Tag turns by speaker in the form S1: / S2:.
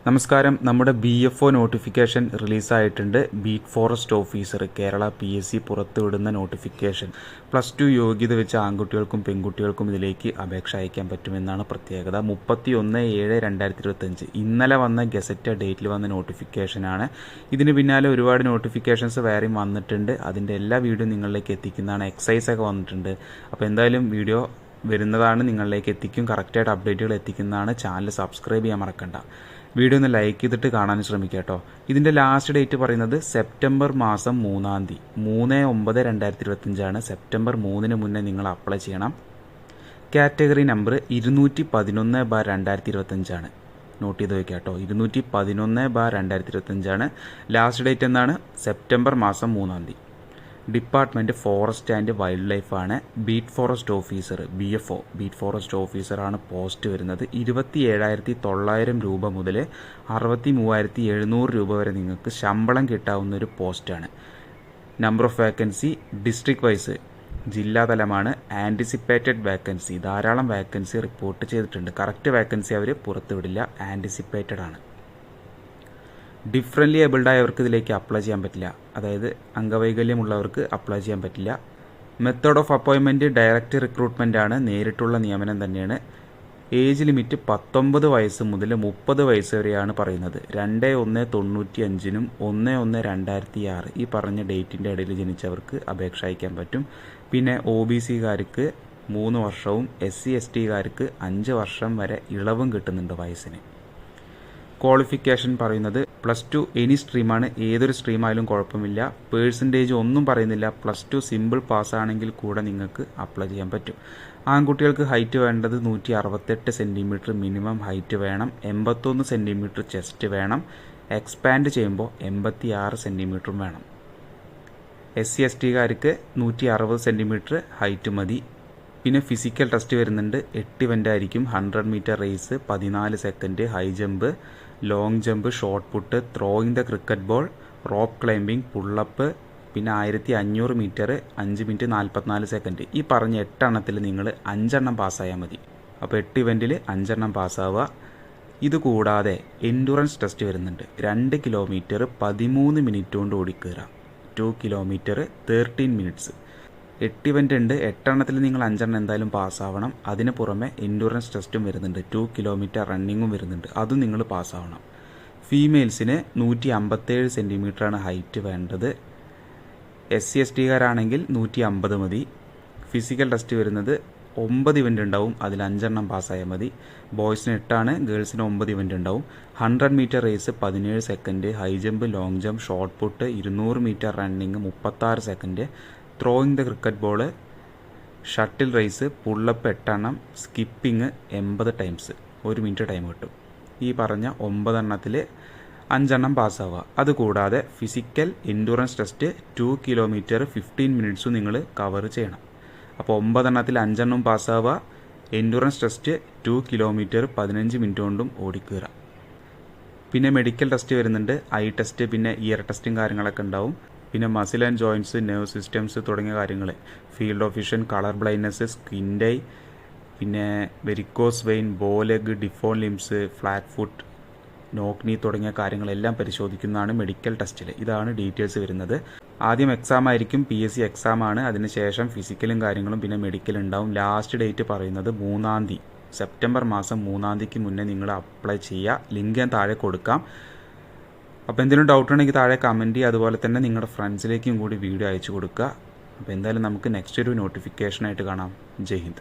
S1: നമസ്കാരം. നമ്മുടെ BFO notification റിലീസായിട്ടുണ്ട്. Beat forest officer Kerala PSC പുറത്തുവിടുന്ന നോട്ടിഫിക്കേഷൻ. +2 യോഗ്യത വെച്ച ആൺകുട്ടികൾക്കും പെൺകുട്ടികൾക്കും ഇതിലേക്ക് അപേക്ഷ അയക്കാൻ പറ്റുമെന്നാണ് പ്രത്യേകത. 31/7/2025 ഇന്നലെ വന്ന ഗസറ്റ ഡേറ്റിൽ വന്ന നോട്ടിഫിക്കേഷനാണ്. ഇതിന് പിന്നാലെ ഒരുപാട് നോട്ടിഫിക്കേഷൻസ് വേറെയും വന്നിട്ടുണ്ട്. അതിൻ്റെ എല്ലാ വീഡിയോ നിങ്ങളിലേക്ക് എത്തിക്കുന്നതാണ്. എക്സൈസൊക്കെ വന്നിട്ടുണ്ട്. അപ്പോൾ എന്തായാലും വീഡിയോ വരുന്നതാണ്, നിങ്ങളിലേക്ക് എത്തിക്കും. കറക്റ്റായിട്ട് അപ്ഡേറ്റുകൾ എത്തിക്കുന്നതാണ്. ചാനൽ സബ്സ്ക്രൈബ് ചെയ്യാൻ മറക്കണ്ട. വീഡിയോ ഒന്ന് ലൈക്ക് ചെയ്തിട്ട് കാണാൻ ശ്രമിക്കുക കേട്ടോ. ഇതിൻ്റെ ലാസ്റ്റ് ഡേറ്റ് പറയുന്നത് സെപ്റ്റംബർ 3 3/9/2025 സെപ്റ്റംബർ 3 മുന്നേ നിങ്ങൾ അപ്ലൈ ചെയ്യണം. കാറ്റഗറി നമ്പർ 211/2025 നോട്ട് ചെയ്ത് വയ്ക്കുക കേട്ടോ. 211/2025 ലാസ്റ്റ് ഡേറ്റ് എന്നാണ് September 3 department forest and wild ലൈഫാണ്. Beat forest officer BFO beat forest ഓഫീസറാണ് പോസ്റ്റ് വരുന്നത്. 27,900 രൂപ മുതൽ 63,700 രൂപ വരെ നിങ്ങൾക്ക് ശമ്പളം കിട്ടാവുന്ന ഒരു പോസ്റ്റാണ്. Number of vacancy district wise ജില്ലാതലമാണ്. ആൻറ്റിസിപ്പേറ്റഡ് വേക്കൻസി ധാരാളം വേക്കൻസി റിപ്പോർട്ട് ചെയ്തിട്ടുണ്ട്. കറക്റ്റ് വേക്കൻസി അവർ പുറത്തുവിടില്ല, ആൻറ്റിസിപ്പേറ്റഡ് ആണ്. ഡിഫറൻ്റ്ലി ഏബിൾഡ് ആയവർക്ക് ഇതിലേക്ക് അപ്ലൈ ചെയ്യാൻ പറ്റില്ല, അതായത് അംഗവൈകല്യമുള്ളവർക്ക് അപ്ലൈ ചെയ്യാൻ പറ്റില്ല. Method of appointment direct recruitment ആണ്, നേരിട്ടുള്ള നിയമനം തന്നെയാണ്. ഏജ് ലിമിറ്റ് 19 വയസ്സ് മുതൽ 30 വയസ്സ് വരെയാണ് പറയുന്നത്. 2/1/95 1/1/2006 ഈ പറഞ്ഞ ഡേറ്റിൻ്റെ ഇടയിൽ ജനിച്ചവർക്ക് അപേക്ഷ അയക്കാൻ പറ്റും. പിന്നെ OBC-കാർക്ക് 3 വർഷവും SC/ST-കാർക്ക് 5 വർഷം വരെ ഇളവും കിട്ടുന്നുണ്ട് വയസ്സിന്. ക്വാളിഫിക്കേഷൻ പറയുന്നത് +2 എനി സ്ട്രീമാണ്. ഏതൊരു സ്ട്രീമായാലും കുഴപ്പമില്ല. പേഴ്സൻറ്റേജ് ഒന്നും പറയുന്നില്ല. +2 സിമ്പിൾ പാസ്സാണെങ്കിൽ കൂടെ നിങ്ങൾക്ക് അപ്ലൈ ചെയ്യാൻ പറ്റും. ആൺകുട്ടികൾക്ക് ഹൈറ്റ് വേണ്ടത് 168 സെൻറ്റിമീറ്റർ മിനിമം ഹൈറ്റ് വേണം. 81 സെൻറ്റിമീറ്റർ ചെസ്റ്റ് വേണം. എക്സ്പാൻഡ് ചെയ്യുമ്പോൾ 86 സെൻറ്റിമീറ്ററും വേണം. SC/ST-കാർക്ക് 160 സെൻറ്റിമീറ്റർ ഹൈറ്റ് മതി. പിന്നെ ഫിസിക്കൽ ടെസ്റ്റ് വരുന്നുണ്ട്. 8 ഇവൻ്റ് ആയിരിക്കും. 100 metre race, 14 second, high jump, long jump, shot put, throwing the cricket ball, rope climbing, pull up, പിന്നെ 1500 മീറ്റർ 5 മിനിറ്റ് 44 സെക്കൻഡ്. ഈ പറഞ്ഞ 8 എണ്ണത്തിൽ നിങ്ങൾ 5 എണ്ണം പാസ്സായാൽ മതി. അപ്പോൾ 8 ഇവൻറ്റിൽ 5 എണ്ണം പാസ്സാവുക. ഇതുകൂടാതെ എൻഡുറൻസ് ടെസ്റ്റ് വരുന്നുണ്ട്. 2 കിലോമീറ്റർ 13 മിനിറ്റ് കൊണ്ട് ഓടിക്കയറുക. 2 കിലോമീറ്റർ 13 മിനിറ്റ്സ്. 8 ഇവൻ്റ് ഉണ്ട്. 8 എണ്ണത്തിൽ നിങ്ങൾ 5 എണ്ണം എന്തായാലും പാസ്സാവണം. അതിന് പുറമെ എൻഡുറൻസ് ടെസ്റ്റും വരുന്നുണ്ട്. 2 കിലോമീറ്റർ റണ്ണിങ്ങും വരുന്നുണ്ട്. അതും നിങ്ങൾ പാസ്സാവണം. ഫീമെയിൽസിന് 157 സെൻറ്റിമീറ്ററാണ് ഹൈറ്റ് വേണ്ടത്. SC/ST-കാരാണെങ്കിൽ 150 മതി. ഫിസിക്കൽ ടെസ്റ്റ് വരുന്നത് 9 ഇവൻ്റ് ഉണ്ടാവും. അതിൽ 5 എണ്ണം പാസ്സായാൽ മതി. ബോയ്സിന് 8 ആണ്, ഗേൾസിന് 9 ഇവൻ്റ് ഉണ്ടാവും. 100 metre race 17 second, high jump, long jump, shot put, 200 metre running 36 second, throwing the cricket ball, shuttle race, pull up 8 എണ്ണം, സ്കിപ്പിംഗ് 80 ടൈംസ്, 1 മിനിറ്റ് ടൈം കിട്ടും. ഈ പറഞ്ഞ 9 എണ്ണത്തിൽ 5 എണ്ണം പാസ്സാവുക. അതുകൂടാതെ ഫിസിക്കൽ എൻഡുറൻസ് ടെസ്റ്റ് 2 കിലോമീറ്റർ 15 മിനിറ്റ്സും നിങ്ങൾ കവർ ചെയ്യണം. അപ്പോൾ 9 എണ്ണത്തിൽ 5 എണ്ണം പാസ്സാവുക. എൻഡുറൻസ് ടെസ്റ്റ് 2 കിലോമീറ്റർ 15 മിനിറ്റ് കൊണ്ടും ഓടിക്കയറാം. പിന്നെ മെഡിക്കൽ ടെസ്റ്റ് വരുന്നുണ്ട്. ഐ ടെസ്റ്റ്, പിന്നെ ഇയർ ടെസ്റ്റും കാര്യങ്ങളൊക്കെ ഉണ്ടാവും. പിന്നെ muscle and joints, nerve systems തുടങ്ങിയ കാര്യങ്ങൾ, field of vision, colour blindness, skin dye, പിന്നെ varicose vein, bow leg, deformed limbs, flat foot, knock knee തുടങ്ങിയ കാര്യങ്ങളെല്ലാം പരിശോധിക്കുന്നതാണ് മെഡിക്കൽ ടെസ്റ്റിൽ. ഇതാണ് ഡീറ്റെയിൽസ് വരുന്നത്. ആദ്യം എക്സാം ആയിരിക്കും, PSC എക്സാം ആണ്. അതിനുശേഷം ഫിസിക്കലും കാര്യങ്ങളും പിന്നെ മെഡിക്കൽ ഉണ്ടാവും. ലാസ്റ്റ് ഡേറ്റ് പറയുന്നത് 3 സെപ്റ്റംബർ 3 മുന്നേ നിങ്ങൾ അപ്ലൈ ചെയ്യുക. ലിങ്ക് ഞാൻ താഴെ കൊടുക്കാം. അപ്പോൾ എന്തെങ്കിലും ഡൗട്ട് ഉണ്ടെങ്കിൽ താഴെ കമൻറ്റ് ചെയ്യുക. അതുപോലെ തന്നെ നിങ്ങളുടെ ഫ്രണ്ട്സിലേക്കും കൂടി വീഡിയോ അയച്ചു കൊടുക്കുക. അപ്പോൾ എന്തായാലും നമുക്ക് നെക്സ്റ്റ് ഒരു നോട്ടിഫിക്കേഷനായിട്ട് കാണാം. ജയ് ഹിന്ദ്.